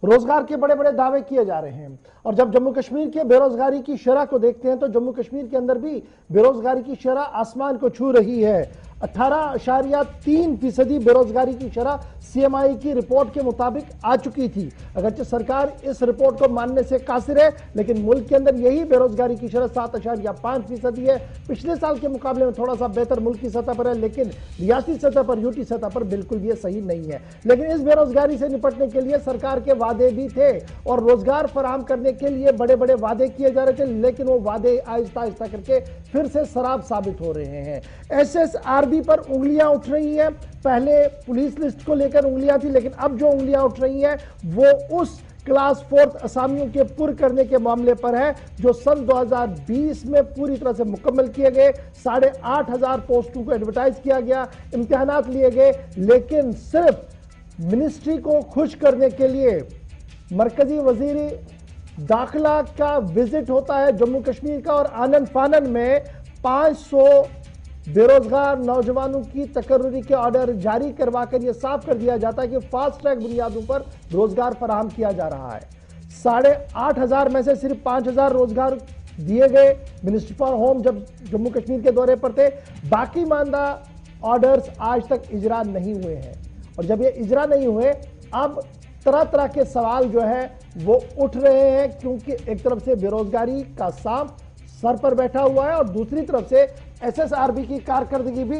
रोजगार के बड़े बड़े दावे किए जा रहे हैं। और जब जम्मू कश्मीर के बेरोजगारी की शरह को देखते हैं तो जम्मू कश्मीर के अंदर भी बेरोजगारी की शरह आसमान को छू रही है। 18.3% बेरोजगारी की शरह सीएमआई की रिपोर्ट के मुताबिक आ चुकी थी। अगरचे सरकार इस रिपोर्ट को मानने से कासिर है, लेकिन मुल्क के अंदर यही बेरोजगारी की शरह 7.5% है। पिछले साल के मुकाबले में थोड़ा सा बेहतर मुल्क की सतह पर है, लेकिन रियासती सतह पर, यूटी सतह पर बिल्कुल भी सही नहीं है। लेकिन इस बेरोजगारी से निपटने के लिए सरकार के वादे भी थे और रोजगार फराहम करने के लिए बड़े बड़े वादे किए जा रहे थे, लेकिन वो वादे आहिस्ता आहिस्ता करके फिर से शराब साबित हो रहे हैं। एसएसआरबी पर उंगलियां उठ रही हैं। पहले पुलिस लिस्ट को लेकर उंगलियां थी, लेकिन अब जो उंगलियां उठ रही हैं वो उस क्लास 4 असामियों के पुर करने के मामले पर है जो सन 2020 में पूरी तरह से मुकम्मल किए गए। 8,500 पोस्टों को एडवर्टाइज किया गया, इम्तिहानात लिए गए, लेकिन सिर्फ मिनिस्ट्री को खुश करने के लिए मरकजी वजीर दाखिला का विजिट होता है जम्मू कश्मीर का, और आनन फानन में 500 बेरोजगार नौजवानों की तकर्रुरी के ऑर्डर जारी करवाकर यह साफ कर दिया जाता है कि फास्ट ट्रैक बुनियादों पर रोजगार फराहम किया जा रहा है। 8,500 में से सिर्फ 5,000 रोजगार दिए गए। मिनिस्ट्री फॉर होम जब जम्मू कश्मीर के दौरे पर थे, बाकी मानदा ऑर्डर्स आज तक इजरा नहीं हुए हैं। और जब ये इजरा नहीं हुए, अब तरह तरह के सवाल जो है वो उठ रहे हैं, क्योंकि एक तरफ से बेरोजगारी का सांप सर पर बैठा हुआ है और दूसरी तरफ से एसएसआरबी की कारकर्दगी भी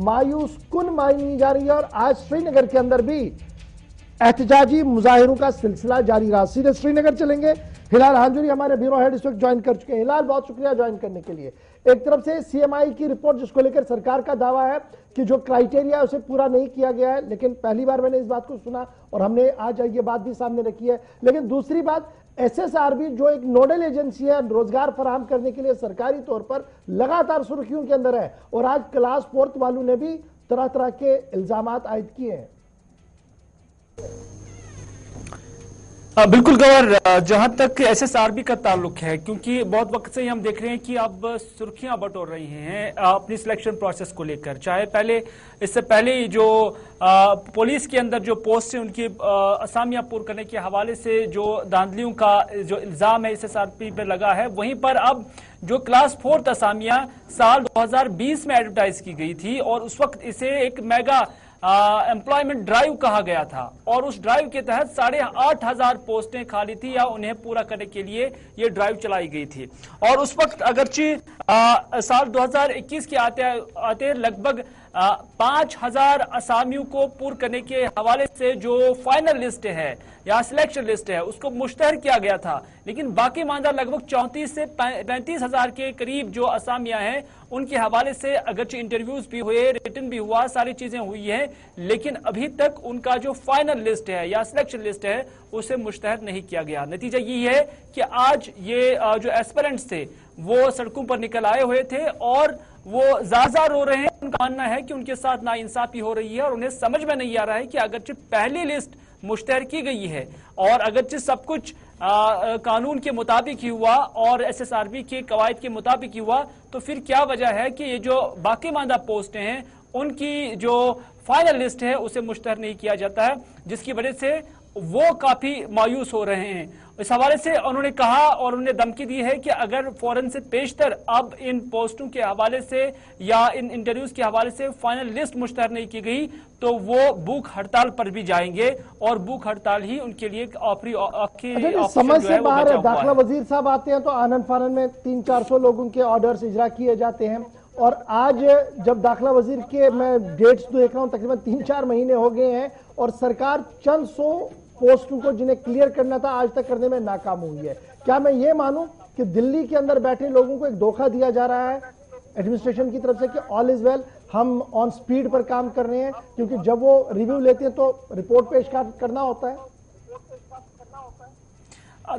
मायूस कुन मानी जा रही है। और आज श्रीनगर के अंदर भी एहतजाजी मुजाहिरों का सिलसिला जारी रहा। सीधे श्रीनगर चलेंगे। हिलाल हांजुरी हमारे ब्यूरो हेड इस वक्त ज्वाइन कर चुके हैं। हिलाल, बहुत शुक्रिया ज्वाइन करने के लिए। एक तरफ से सीएमआई की रिपोर्ट जिसको लेकर सरकार का दावा है कि जो क्राइटेरिया उसे पूरा नहीं किया गया है, लेकिन पहली बार मैंने इस बात को सुना और हमने आज ये बात भी सामने रखी है। लेकिन दूसरी बात, एसएसआरबी जो एक नोडल एजेंसी है रोजगार फराहम करने के लिए सरकारी तौर पर लगातार सुर्खियों के अंदर है, और आज क्लास 4 वालों ने भी तरह तरह के इल्जामात आयद किए हैं। बिल्कुल गवर, जहां तक एसएसआरबी का ताल्लुक है, क्योंकि बहुत वक्त से ही हम देख रहे हैं कि अब सुर्खियां बटोर रही हैं अपनी सिलेक्शन प्रोसेस को लेकर। चाहे इससे पहले जो पुलिस के अंदर जो पोस्ट है उनकी असामियां पूर्ण करने के हवाले से जो धांधलियों का जो इल्जाम है एसएसआरबी पर लगा है, वहीं पर अब जो क्लास 4 असामियां साल 2020 में एडवर्टाइज की गई थी और उस वक्त इसे एक मेगा एम्प्लॉयमेंट ड्राइव कहा गया था, और उस ड्राइव के तहत 8,500 पोस्टें खाली थी या उन्हें पूरा करने के लिए ये ड्राइव चलाई गई थी। और उस वक्त अगरचे साल 2021 के आते लगभग 5,000 असामियों को पूर्ण करने के हवाले से जो फाइनल लिस्ट है या सिलेक्शन लिस्ट है उसको मुश्तहर किया गया था, लेकिन बाकी मानदा लगभग 34 से 35,000 के करीब जो असामियां हैं उनके हवाले से अगरचे इंटरव्यूज भी हुए, रिटन भी हुआ, सारी चीजें हुई हैं, लेकिन अभी तक उनका जो फाइनल लिस्ट है या सिलेक्शन लिस्ट है उसे मुश्तहर नहीं किया गया। नतीजा यही है कि आज ये जो एस्पिरेंट्स थे वो सड़कों पर निकल आए हुए थे और वो जार रो रहे हैं। उनका मानना है कि उनके साथ नाइंसाफी हो रही है और उन्हें समझ में नहीं आ रहा है कि अगरचे पहली लिस्ट मुश्तहर की गई है और अगरचे सब कुछ कानून के मुताबिक ही हुआ और एसएसआरबी के कवायद के मुताबिक ही हुआ, तो फिर क्या वजह है कि ये जो बाकी मानदा पोस्टें हैं उनकी जो फाइनल लिस्ट है उसे मुश्तहर नहीं किया जाता है, जिसकी वजह से वो काफी मायूस हो रहे हैं। इस हवाले से उन्होंने कहा और उन्होंने धमकी दी है कि अगर फौरन से पेशतर अब इन पोस्टों के हवाले से या इन इंटरव्यूज के हवाले से फाइनल लिस्ट मुश्तहर नहीं की गई तो वो भूख हड़ताल पर भी जाएंगे और भूख हड़ताल ही उनके लिए समझ से बाहर दाखिला वजीर साहब आते हैं तो आनन फानन में 300-400 लोगों के ऑर्डर्स इजरा किए जाते हैं, और आज जब दाखिला वजीर के मैं डेट्स देख रहा हूं तकरीबन 3-4 महीने हो गए हैं और सरकार चंद 100 पोस्टों को जिन्हें क्लियर करना था आज तक करने में नाकाम हुई है। क्या मैं ये मानूं कि दिल्ली के अंदर बैठे लोगों को एक धोखा दिया जा रहा है एडमिनिस्ट्रेशन की तरफ से कि ऑल इज वेल, हम ऑन स्पीड पर काम कर रहे हैं, क्योंकि जब वो रिव्यू लेते हैं तो रिपोर्ट पेश करना होता है।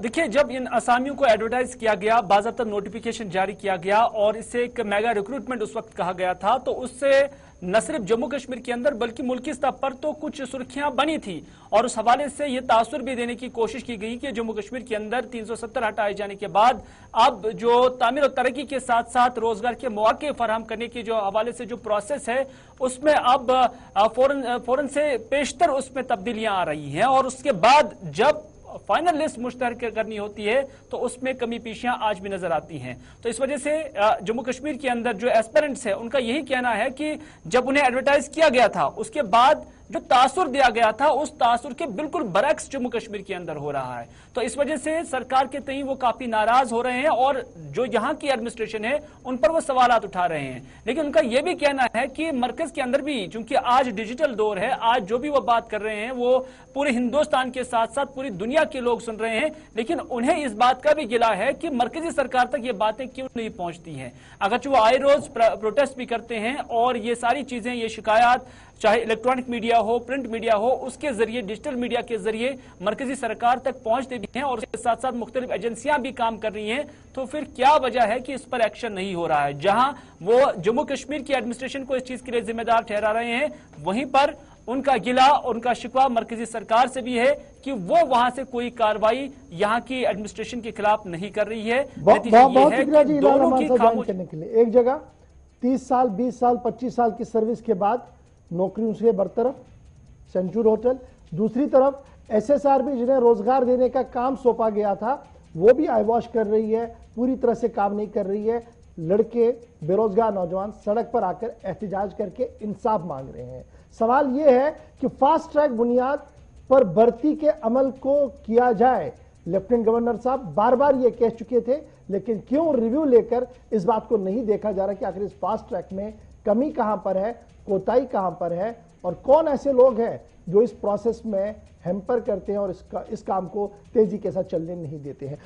देखिए, जब इन असामियों को एडवर्टाइज किया गया, बाज़ाब्ता नोटिफिकेशन जारी किया गया और इससे एक मेगा रिक्रूटमेंट उस वक्त कहा गया था, तो उससे न सिर्फ जम्मू कश्मीर के अंदर बल्कि मुल्की स्तर पर तो कुछ सुर्खियां बनी थी और उस हवाले से यह तासुर भी देने की कोशिश की गई कि जम्मू कश्मीर के अंदर 370 हटाए जाने के बाद अब जो तामीर और तरक्की के साथ साथ रोजगार के मौके फराहम करने के जो हवाले से जो प्रोसेस है उसमें अब फौरन से पेशतर उसमें तब्दीलियां आ रही हैं। और उसके बाद जब फाइनल लिस्ट मुश्तहर करनी होती है तो उसमें कमी पेशियां आज भी नजर आती हैं। तो इस वजह से जम्मू कश्मीर के अंदर जो एस्पिरेंट्स है उनका यही कहना है कि जब उन्हें एडवर्टाइज किया गया था उसके बाद जो तासुर दिया गया था उस तासुर के बिल्कुल बरक्स जम्मू कश्मीर के अंदर हो रहा है। तो इस वजह से सरकार के तई वो काफी नाराज हो रहे हैं और जो यहाँ की एडमिनिस्ट्रेशन है उन पर वो सवालात उठा रहे हैं। लेकिन उनका यह भी कहना है कि मरकज के अंदर भी, चूंकि आज डिजिटल दौर है, आज जो भी वो बात कर रहे हैं वो पूरे हिंदुस्तान के साथ साथ पूरी दुनिया के लोग सुन रहे हैं, लेकिन उन्हें इस बात का भी गिला है कि मरकजी सरकार तक ये बातें क्यों नहीं पहुंचती हैं। अगरचे वो आए रोज प्रोटेस्ट भी करते हैं और ये सारी चीजें, ये शिकायत चाहे इलेक्ट्रॉनिक मीडिया हो, प्रिंट मीडिया हो, उसके जरिए, डिजिटल मीडिया के जरिए मरकजी सरकार तक पहुंचते भी हैं और उसके साथ साथ मुख्तलिफ एजेंसियां भी काम कर रही हैं। तो फिर क्या वजह है कि इस पर एक्शन नहीं हो रहा है? जहां वो जम्मू कश्मीर की एडमिनिस्ट्रेशन को इस चीज के लिए जिम्मेदार ठहरा रहे हैं, वहीं पर उनका गिला, उनका शिकवा मरकजी सरकार से भी है कि वो वहां से कोई कार्रवाई यहाँ की एडमिनिस्ट्रेशन के खिलाफ नहीं कर रही है। बहुत शुक्रिया जी दोनों की ज्वाइन करने के लिए। एक जगह 30 साल, 20 साल, 25 साल की सर्विस के बाद नौकरियों से बरतरफ सेंचुर होटल, दूसरी तरफ एसएसआर भी जिन्हें रोजगार देने का काम सौंपा गया था वो भी आईवॉश कर रही है, पूरी तरह से काम नहीं कर रही है। लड़के, बेरोजगार नौजवान सड़क पर आकर एहतजाज करके इंसाफ मांग रहे हैं। सवाल यह है कि फास्ट ट्रैक बुनियाद पर भर्ती के अमल को किया जाए। लेफ्टिनेंट गवर्नर साहब बार बार ये कह चुके थे, लेकिन क्यों रिव्यू लेकर इस बात को नहीं देखा जा रहा कि आखिर इस फास्ट ट्रैक में कमी कहां पर है, कोताही कहां पर है और कौन ऐसे लोग हैं जो इस प्रोसेस में हैम्पर करते हैं और इस काम को तेजी के साथ चलने नहीं देते हैं।